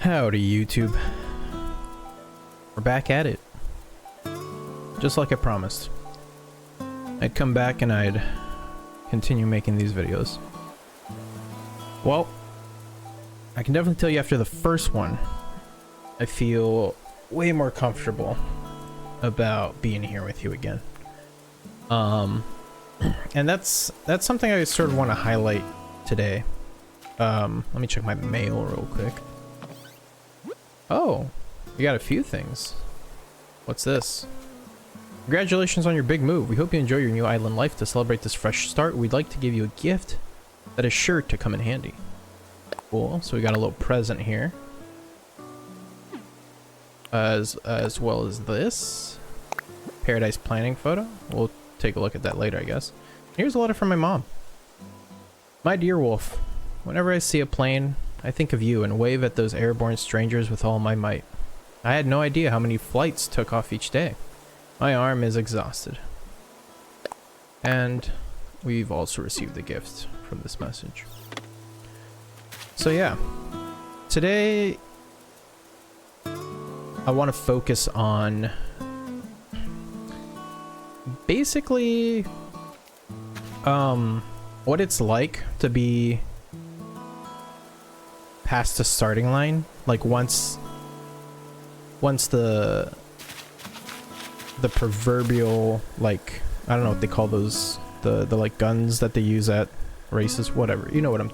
Howdy YouTube. We're back at it. Just like I promised. I'd come back and I'd continue making these videos. Well, I can definitely tell you after the first one, I feel way more comfortable about being here with you again. And that's something I sort of want to highlight today. Let me check my mail real quick. Oh, we got a few things. What's this? Congratulations on your big move. We hope you enjoy your new island life. To celebrate this fresh start, we'd like to give you a gift that is sure to come in handy. Cool. So we got a little present here. As well as this. Paradise planning photo. We'll take a look at that later, I guess. Here's a letter from my mom. My dear Wolf, whenever I see a plane, I think of you and wave at those airborne strangers with all my might. I had no idea how many flights took off each day. My arm is exhausted. And we've also received a gift from this message. So yeah, today I want to focus on basically what it's like to be past the starting line, like once the proverbial, like, I don't know what they call those, the like guns that they use at races, whatever, you know what I'm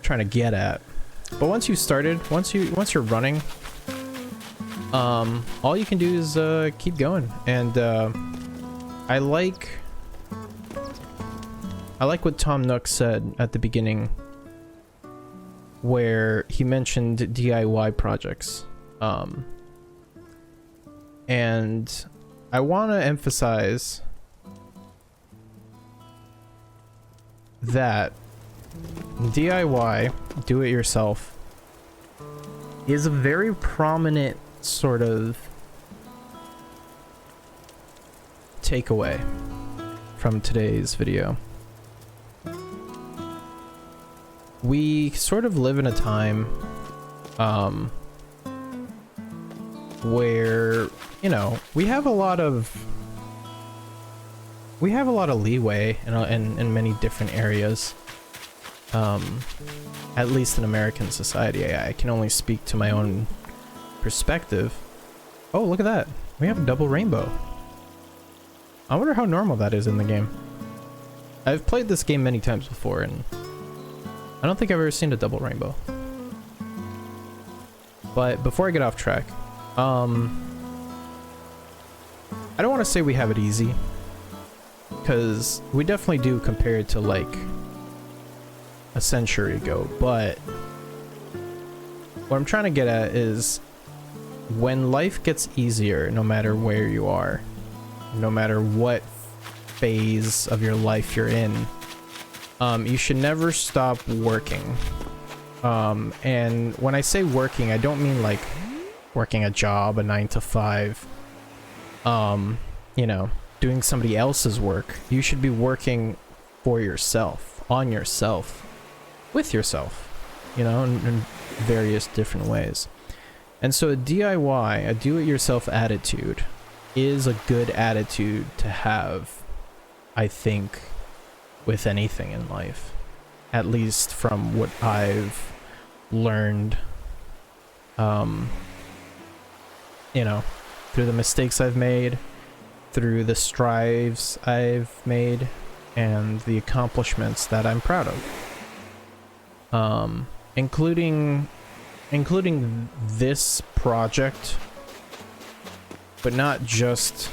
trying to get at. But once you started, once you're running, all you can do is keep going. And I like what Tom Nook said at the beginning, where he mentioned DIY projects. And I want to emphasize that DIY, do it yourself, is a very prominent sort of takeaway from today's video. We sort of live in a time where, you know, we have a lot of leeway in many different areas, at least in American society. I can only speak to my own perspective. Oh, look at that, we have a double rainbow. I wonder how normal that is in the game. I've played this game many times before and I don't think I've ever seen a double rainbow. But before I get off track, I don't want to say we have it easy, because we definitely do compared to like a century ago, but what I'm trying to get at is when life gets easier, no matter where you are, no matter what phase of your life you're in, you should never stop working. And when I say working, I don't mean like working a job, a 9 to 5, you know, doing somebody else's work. You should be working for yourself, on yourself, with yourself, you know, in various different ways. And so a DIY, a do-it-yourself attitude, is a good attitude to have, I think, with anything in life, at least from what I've learned, you know, through the mistakes I've made, through the strives I've made and the accomplishments that I'm proud of. Including this project, but not just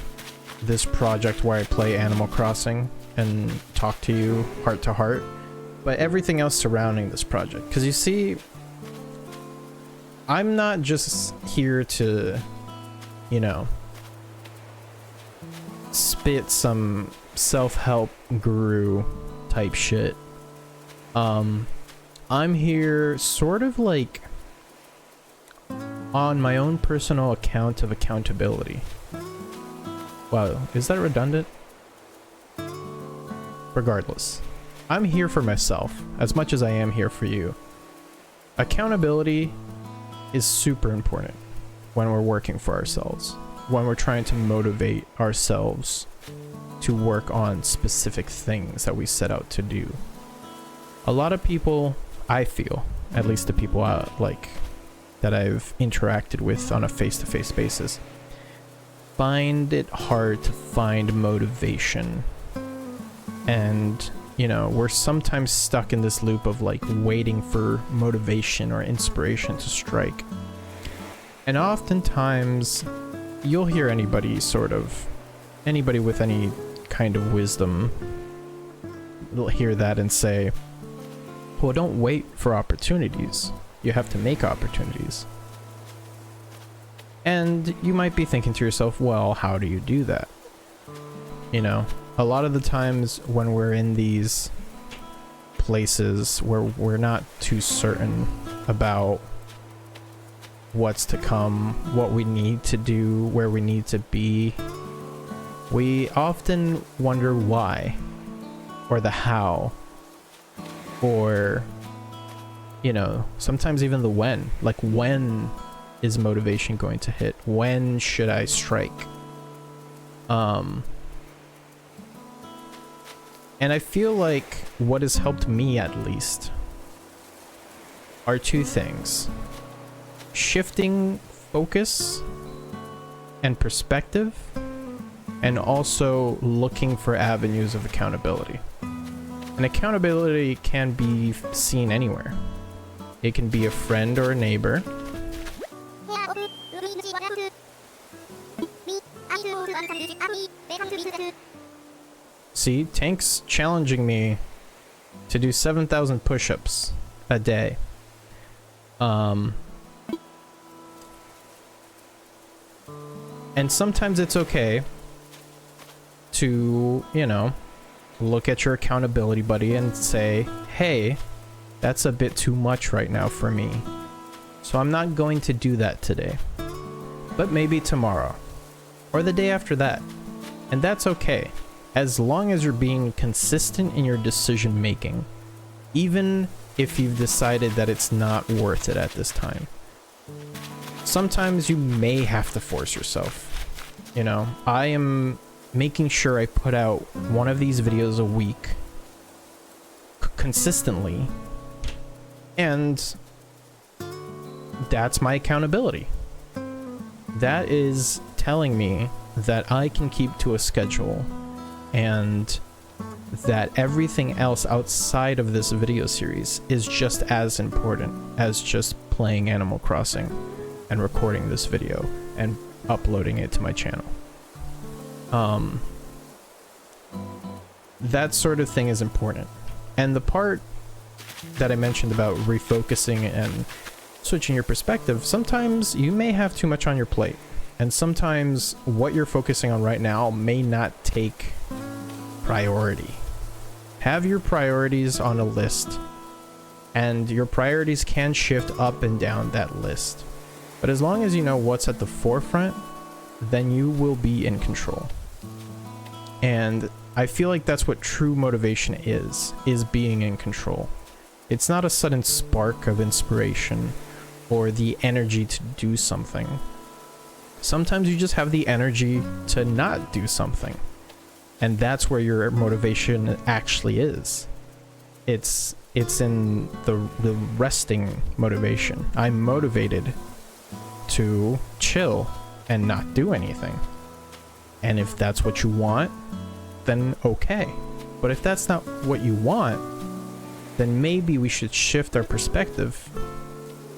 this project where I play Animal Crossing and talk to you heart to heart, but everything else surrounding this project. Because you see, I'm not just here to, you know, spit some self-help guru type shit. I'm here sort of like on my own personal account of accountability. Wow, is that redundant? Regardless, I'm here for myself as much as I am here for you. Accountability is super important when we're working for ourselves, when we're trying to motivate ourselves to work on specific things that we set out to do. A lot of people, I feel, at least the people like that I've interacted with on a face-to-face basis, find it hard to find motivation. And, you know, we're sometimes stuck in this loop of like waiting for motivation or inspiration to strike. And oftentimes you'll hear anybody with any kind of wisdom, they'll hear that and say, well, don't wait for opportunities. You have to make opportunities. And you might be thinking to yourself, well, how do you do that? You know, a lot of the times when we're in these places where we're not too certain about what's to come, what we need to do, where we need to be, we often wonder why, or the how, or, you know, sometimes even the when. Like, when is motivation going to hit? When should I strike? And I feel like what has helped me, at least, are two things: shifting focus and perspective, and also looking for avenues of accountability. And accountability can be seen anywhere. It can be a friend or a neighbor. See, Tank's challenging me to do 7,000 push-ups a day. And sometimes it's okay to, you know, look at your accountability buddy and say, hey, that's a bit too much right now for me, so I'm not going to do that today, but maybe tomorrow or the day after that. And that's okay, as long as you're being consistent in your decision making, even if you've decided that it's not worth it at this time. Sometimes you may have to force yourself. You know, I am making sure I put out one of these videos a week consistently, and that's my accountability. That is telling me that I can keep to a schedule, and that everything else outside of this video series is just as important as just playing Animal Crossing and recording this video and uploading it to my channel. That sort of thing is important. And the part that I mentioned about refocusing and switching your perspective, sometimes you may have too much on your plate, and sometimes what you're focusing on right now may not take priority. Have your priorities on a list, and your priorities can shift up and down that list. But as long as you know what's at the forefront, then you will be in control. And I feel like that's what true motivation is being in control. It's not a sudden spark of inspiration or the energy to do something. Sometimes you just have the energy to not do something. And that's where your motivation actually is. It's in the resting motivation. I'm motivated to chill and not do anything. And if that's what you want, then okay. But if that's not what you want, then maybe we should shift our perspective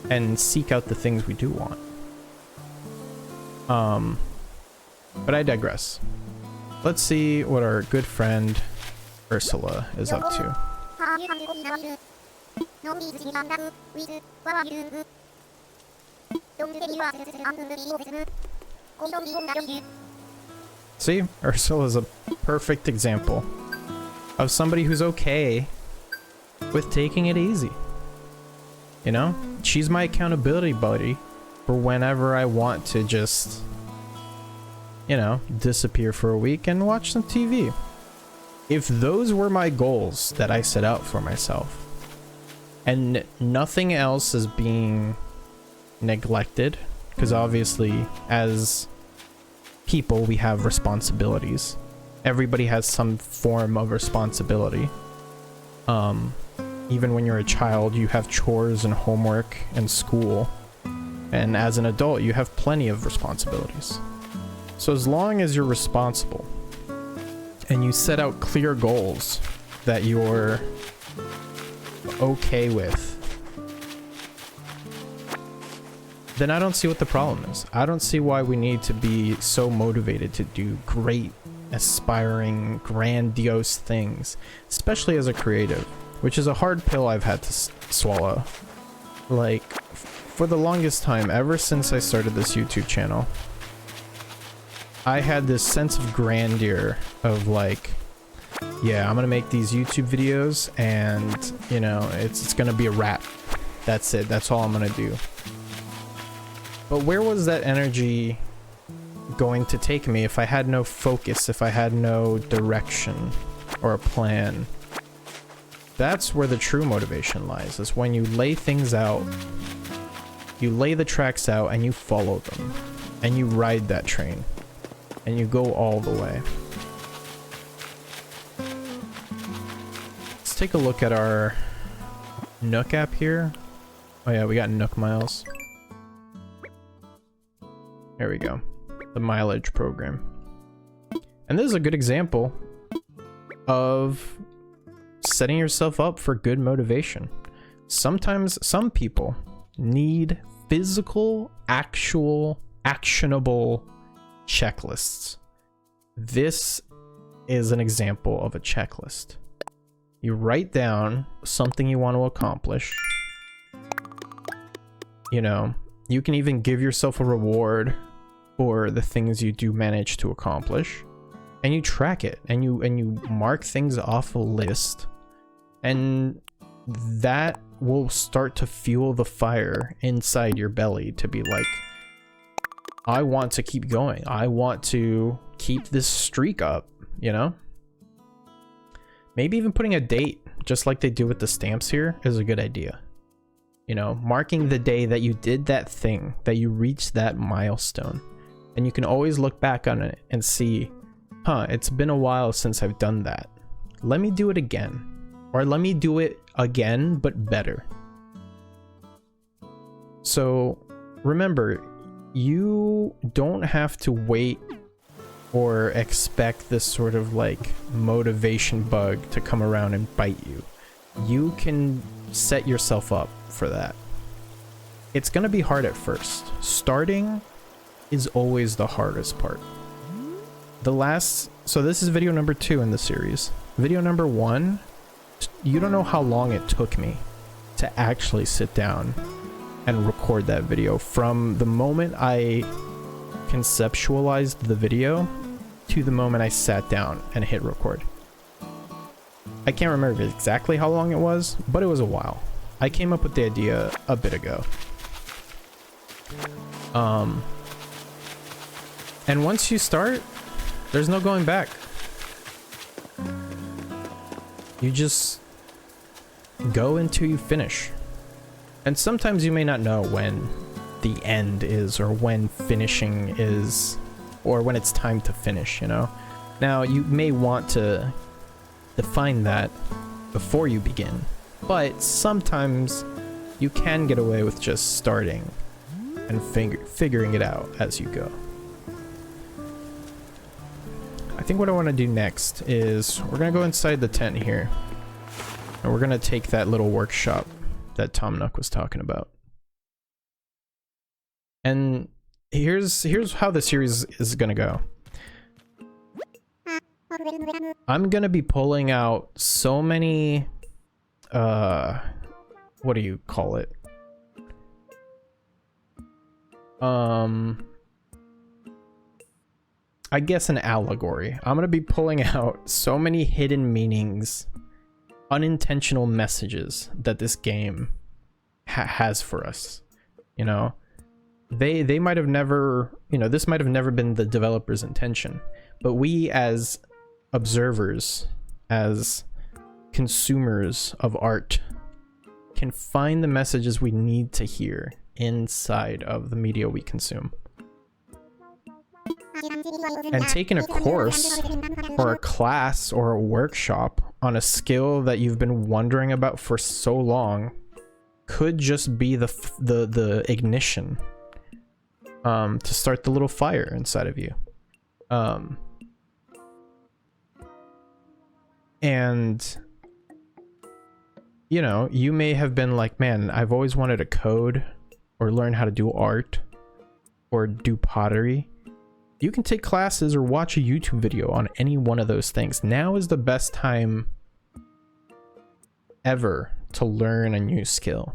and seek out the things we do want. But I digress. Let's see what our good friend Ursula is up to. See, Ursula is a perfect example of somebody who's okay with taking it easy. You know, she's my accountability buddy for whenever I want to just, you know, disappear for a week and watch some TV. If those were my goals that I set out for myself, and nothing else is being neglected, because obviously as people we have responsibilities. Everybody has some form of responsibility. Even when you're a child, you have chores and homework and school. And as an adult, you have plenty of responsibilities. So as long as you're responsible and you set out clear goals that you're okay with, then I don't see what the problem is. I don't see why we need to be so motivated to do great, aspiring, grandiose things, especially as a creative, which is a hard pill I've had to swallow. Like, for the longest time, ever since I started this YouTube channel, I had this sense of grandeur of like, yeah, I'm gonna make these YouTube videos and, you know, it's gonna be a wrap. That's it. That's all I'm gonna do. But where was that energy going to take me if I had no focus, if I had no direction or a plan? That's where the true motivation lies, is when you lay things out, you lay the tracks out and you follow them, and you ride that train, and you go all the way. Let's take a look at our Nook app here. Oh yeah, we got Nook miles. There we go. The mileage program. And this is a good example of setting yourself up for good motivation. Sometimes some people need physical, actual, actionable checklists. This is an example of a checklist. You write down something you want to accomplish. You know, you can even give yourself a reward for the things you do manage to accomplish, and you track it, and you mark things off a list, and that will start to fuel the fire inside your belly to be like, I want to keep going. I want to keep this streak up, you know? Maybe even putting a date, just like they do with the stamps here, is a good idea. You know, marking the day that you did that thing, that you reached that milestone. And you can always look back on it and see, huh, it's been a while since I've done that. Let me do it again. Or let me do it again, but better. So remember, you don't have to wait or expect this sort of like motivation bug to come around and bite you. You can set yourself up for that. It's gonna be hard at first. Starting is always the hardest part. So this is video number 2 in the series. Video number 1, you don't know how long it took me to actually sit down and record that video. From the moment I conceptualized the video to the moment I sat down and hit record. I can't remember exactly how long it was, but it was a while. I came up with the idea a bit ago. And once you start, there's no going back. You just go until you finish. And sometimes you may not know when the end is, or when finishing is, or when it's time to finish, you know? Now, you may want to define that before you begin, but sometimes you can get away with just starting and figuring it out as you go. I think what I want to do next is we're gonna go inside the tent here, and we're gonna take that little workshop that Tom Nook was talking about. And here's how the series is gonna go. I'm gonna be pulling out so many what do you call it? I guess an allegory. I'm gonna be pulling out so many hidden meanings, unintentional messages that this game has for us. You know, they might have never, you know, this might have never been the developer's intention, but we as observers, as consumers of art, can find the messages we need to hear inside of the media we consume. And taking a course or a class or a workshop on a skill that you've been wondering about for so long could just be the ignition to start the little fire inside of you. And you know, you may have been like, man, I've always wanted to code or learn how to do art or do pottery. You can take classes or watch a YouTube video on any one of those things. Now is the best time ever to learn a new skill.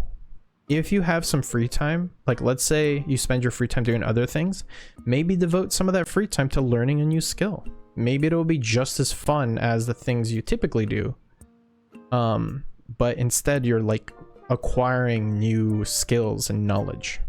If you have some free time, like let's say you spend your free time doing other things, maybe devote some of that free time to learning a new skill. Maybe it'll be just as fun as the things you typically do. But instead you're like acquiring new skills and knowledge.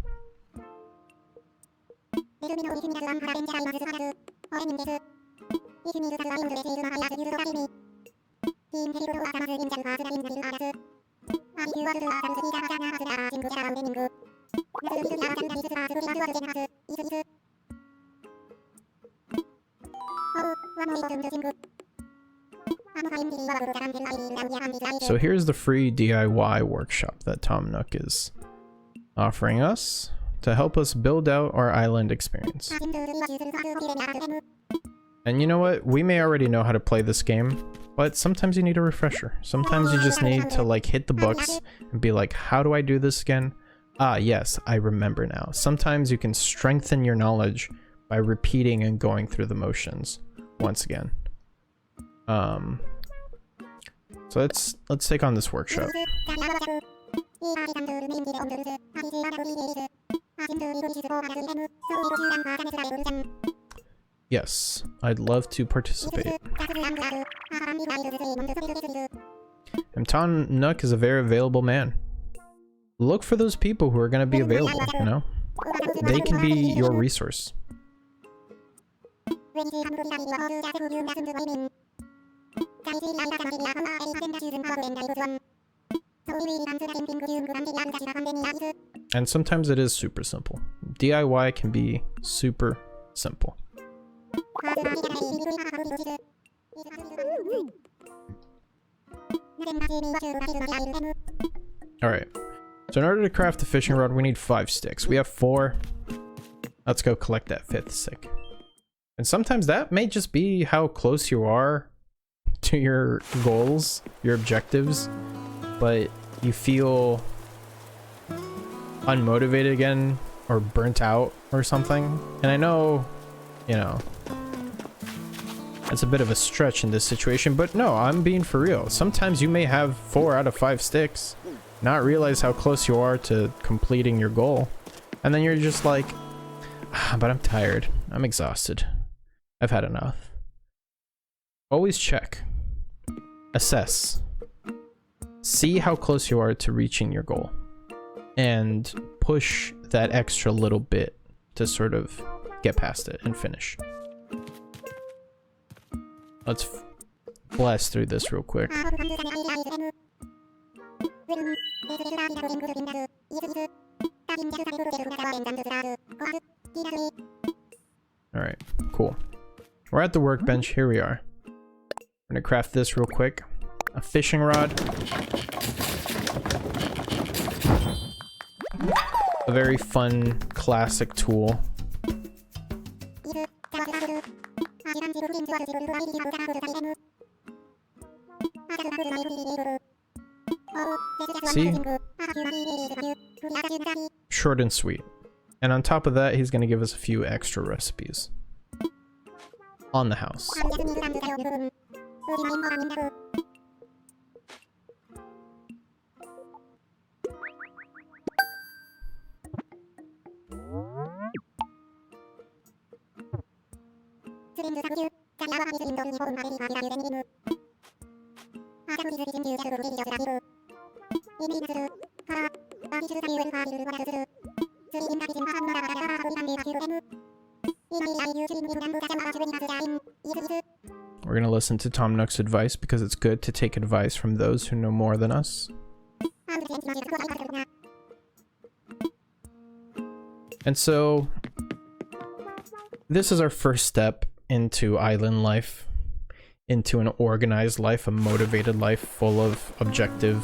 So here's the free DIY workshop that Tom Nook is offering us to help us build out our island experience. And you know what? We may already know how to play this game, but sometimes you need a refresher. Sometimes you just need to like hit the books and be like, how do I do this again? Ah, yes, I remember now. Sometimes you can strengthen your knowledge by repeating and going through the motions once again. So let's take on this workshop. Yes, I'd love to participate. And Tom Nook is a very available man. Look for those people who are going to be available, you know? They can be your resource. And sometimes it is super simple. DIY can be super simple. Alright. So in order to craft the fishing rod, we need 5 sticks. We have 4. Let's go collect that 5th stick. And sometimes that may just be how close you are to your goals, your objectives, but you feel unmotivated again or burnt out or something. And I know, you know, it's a bit of a stretch in this situation, but no, I'm being for real. Sometimes you may have 4 out of 5 sticks, not realize how close you are to completing your goal, and then you're just like, but I'm tired, I'm exhausted, I've had enough. Always check, assess, see how close you are to reaching your goal, and push that extra little bit to sort of get past it and finish. Let's blast through this real quick. Alright, cool. We're at the workbench. Here we are. I'm gonna craft this real quick. A fishing rod. A very fun, classic tool. See? Short and sweet. And on top of that, he's going to give us a few extra recipes. On the house. We're gonna listen to Tom Nook's advice because it's good to take advice from those who know more than us. And so, this is our first step into island life, into an organized life, a motivated life full of objective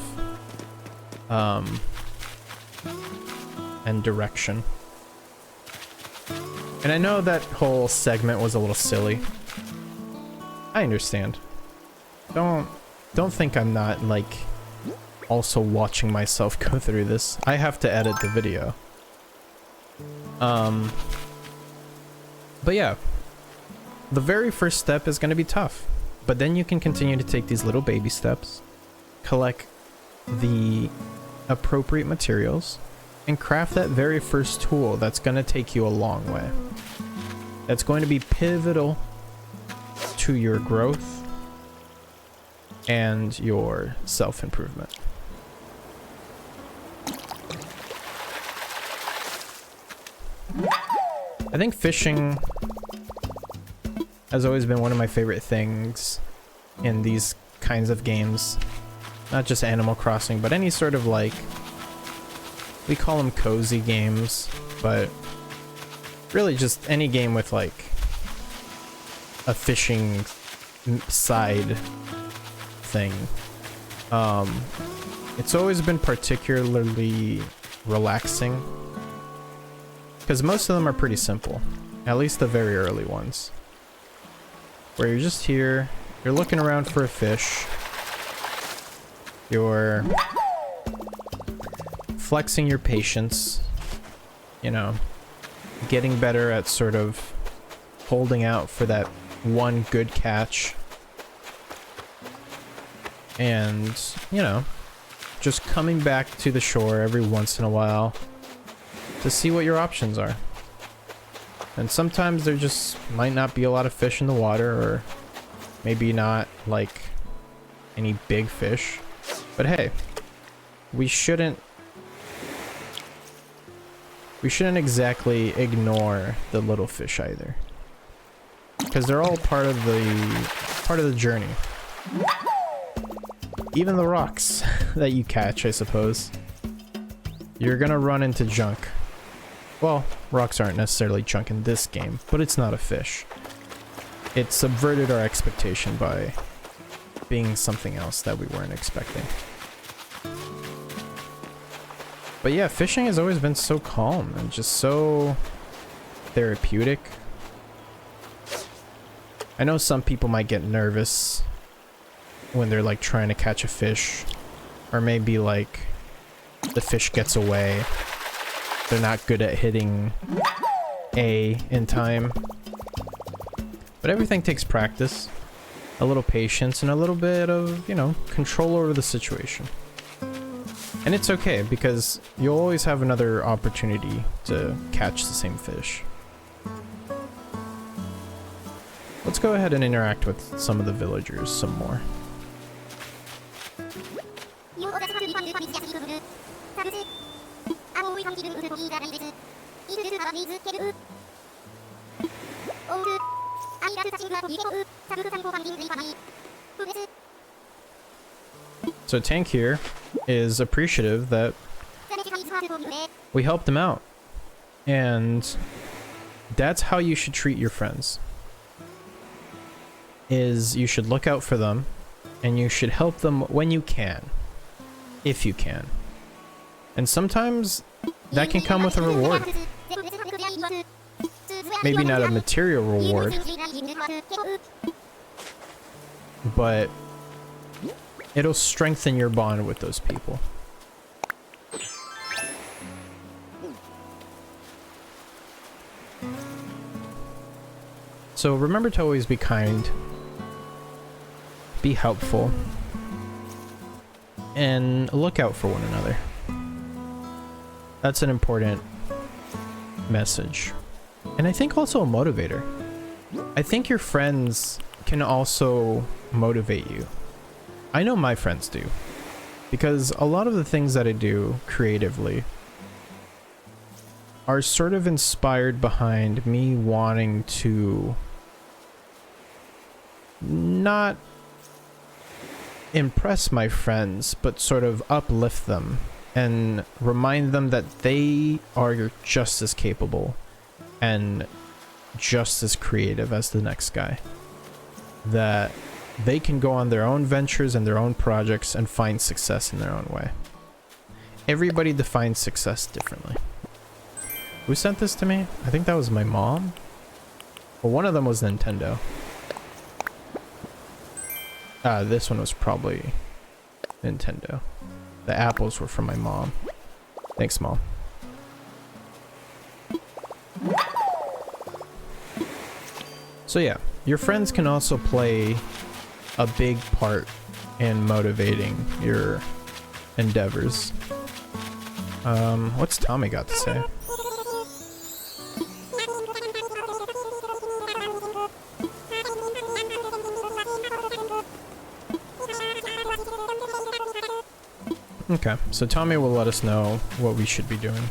and direction. And I know that whole segment was a little silly. I understand. Don't think I'm not, like, also watching myself go through this. I have to edit the video. But yeah, the very first step is going to be tough, but then you can continue to take these little baby steps, collect the appropriate materials, and craft that very first tool that's going to take you a long way. That's going to be pivotal to your growth and your self-improvement. I think fishing has always been one of my favorite things in these kinds of games. Not just Animal Crossing, but any sort of, like, we call them cozy games, but really just any game with, like, a fishing side thing. It's always been particularly relaxing because most of them are pretty simple, at least the very early ones, where you're just here, you're looking around for a fish, you're flexing your patience, you know, getting better at sort of holding out for that one good catch, and, you know, just coming back to the shore every once in a while to see what your options are. And sometimes there just might not be a lot of fish in the water, or maybe not, like, any big fish. But hey, we shouldn't exactly ignore the little fish either, because they're all part of the journey. Even the rocks that you catch, I suppose. You're gonna run into junk. Well, rocks aren't necessarily junk in this game, but it's not a fish. It subverted our expectation by being something else that we weren't expecting. But yeah, fishing has always been so calm and just so therapeutic. I know some people might get nervous when they're, like, trying to catch a fish, or maybe, like, the fish gets away. They're not good at hitting A in time. But everything takes practice, a little patience, and a little bit of, you know, control over the situation. And it's okay, because you'll always have another opportunity to catch the same fish. Let's go ahead and interact with some of the villagers some more. So Tank here is appreciative that we helped him out, and that's how you should treat your friends. Is you should look out for them, and you should help them when you can, if you can. And sometimes that can come with a reward. Maybe not a material reward, but it'll strengthen your bond with those people. So remember to always be kind, be helpful, and look out for one another. That's an important message. And I think also a motivator. I think your friends can also motivate you. I know my friends do, because a lot of the things that I do creatively are sort of inspired behind me wanting to not impress my friends, but sort of uplift them and remind them that they are just as capable and just as creative as the next guy. That they can go on their own ventures and their own projects and find success in their own way. Everybody defines success differently. Who sent this to me? I think that was my mom. Well, one of them was Nintendo. This one was probably Nintendo. The apples were from my mom. Thanks, Mom. So yeah, your friends can also play a big part in motivating your endeavors. What's Tommy got to say? Okay, so Tommy will let us know what we should be doing.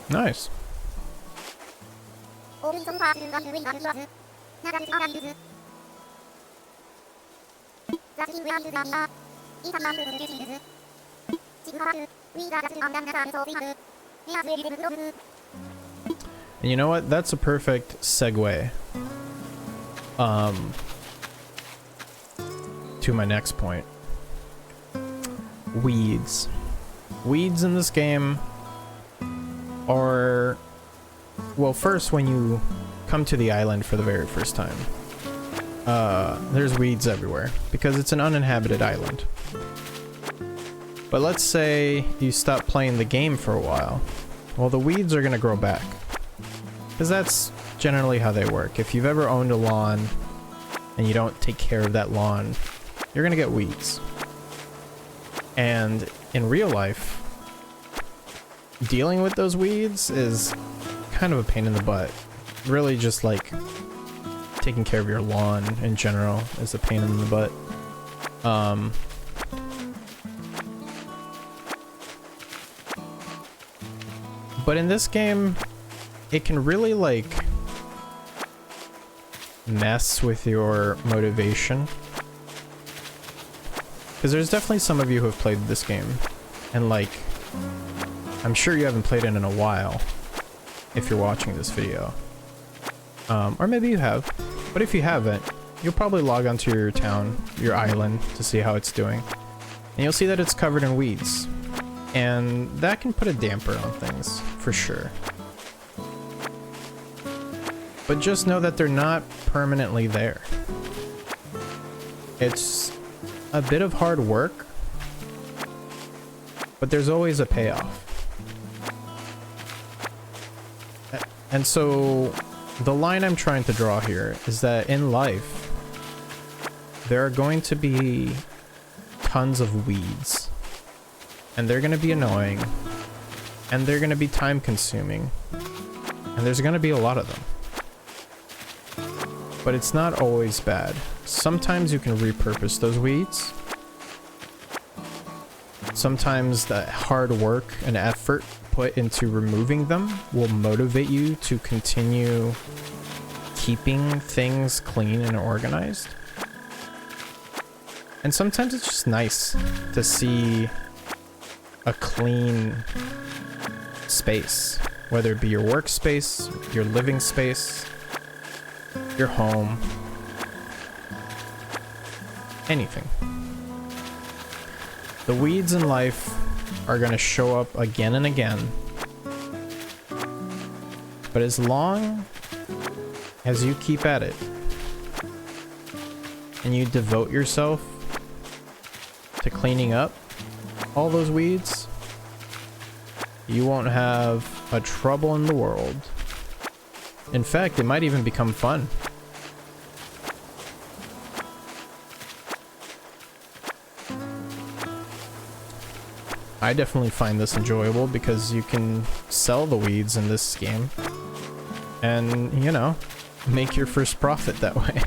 Nice. And you know what? That's a perfect segue to my next point. Weeds. Weeds in this game are, well, first when you come to the island for the very first time, there's weeds everywhere because it's an uninhabited island. But let's say you stop playing the game for a while. Well, the weeds are gonna grow back, because that's generally how they work. If you've ever owned a lawn and you don't take care of that lawn, you're gonna get weeds. And in real life, dealing with those weeds is kind of a pain in the butt. Really, just like taking care of your lawn in general is a pain in the butt. But in this game, it can really like mess with your motivation. Because there's definitely some of you who have played this game, and like, I'm sure you haven't played it in a while if you're watching this video. Or maybe you have, but if you haven't, you'll probably log onto your town, your island, to see how it's doing. And you'll see that it's covered in weeds. And that can put a damper on things, for sure. But just know that they're not permanently there. It's a bit of hard work, but there's always a payoff. And so the line I'm trying to draw here is that in life, there are going to be tons of weeds. And they're going to be annoying. And they're going to be time consuming. And there's going to be a lot of them. But it's not always bad. Sometimes you can repurpose those weeds. Sometimes the hard work and effort put into removing them will motivate you to continue keeping things clean and organized. And sometimes it's just nice to see a clean space whether it be your workspace, your living space, your home, anything. The weeds in life are going to show up again and again. But as long as you keep at it and you devote yourself to cleaning up all those weeds, you won't have a trouble in the world. In fact, it might even become fun. I definitely find this enjoyable because you can sell the weeds in this game and, you know, make your first profit that way.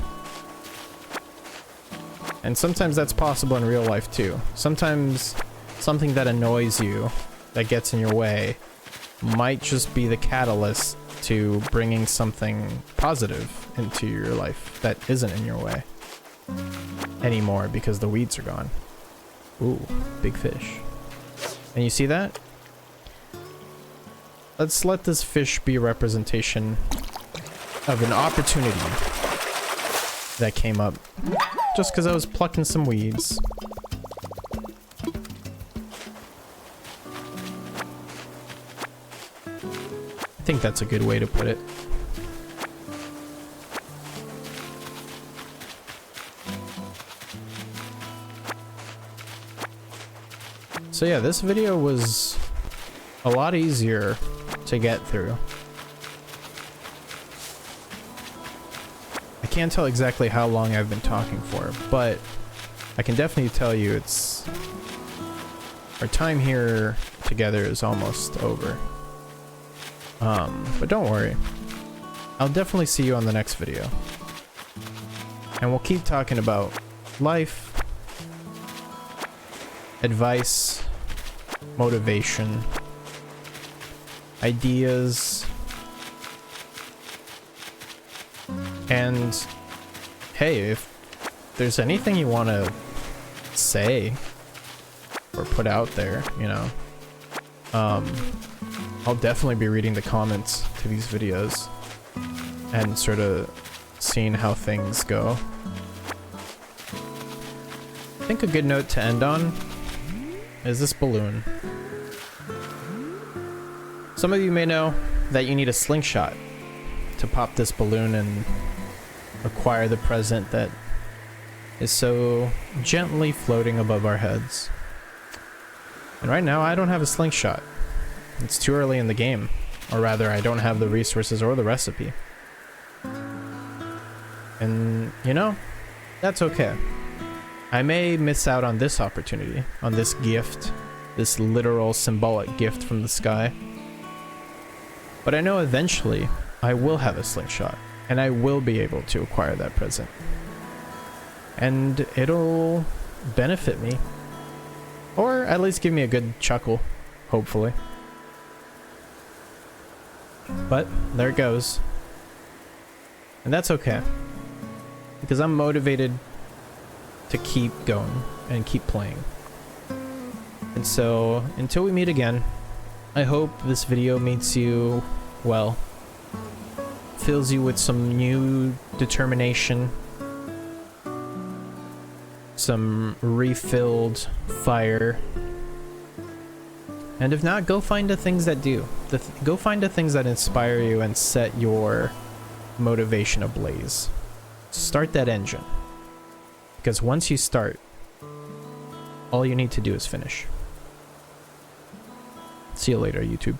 And sometimes that's possible in real life too. Sometimes something that annoys you, that gets in your way, might just be the catalyst to bringing something positive into your life that isn't in your way anymore because the weeds are gone. Ooh, big fish. And you see that? Let's let this fish be a representation of an opportunity that came up just because I was plucking some weeds. I think that's a good way to put it. So yeah, this video was a lot easier to get through. I can't tell exactly how long I've been talking for, but I can definitely tell you it's... our time here together is almost over. But don't worry. I'll definitely see you on the next video. And we'll keep talking about life, advice, motivation, ideas, and hey, if there's anything you want to say or put out there, you know, I'll definitely be reading the comments to these videos and sort of seeing how things go. I think a good note to end on is this balloon. Some of you may know that you need a slingshot to pop this balloon and acquire the present that is so gently floating above our heads. And right now I don't have a slingshot. It's too early in the game, or rather I don't have the resources or the recipe. And you know, that's okay. I may miss out on this opportunity, on this gift, this literal symbolic gift from the sky. But I know eventually I will have a slingshot, and I will be able to acquire that present. And it'll benefit me. Or at least give me a good chuckle, hopefully. But there it goes. And that's okay. Because I'm motivated to keep going and keep playing. And so, until we meet again, I hope this video meets you well, fills you with some new determination, some refilled fire, and if not, go find the things that do. Go find the things that inspire you and set your motivation ablaze. Start that engine. Because once you start, all you need to do is finish. See you later, YouTube.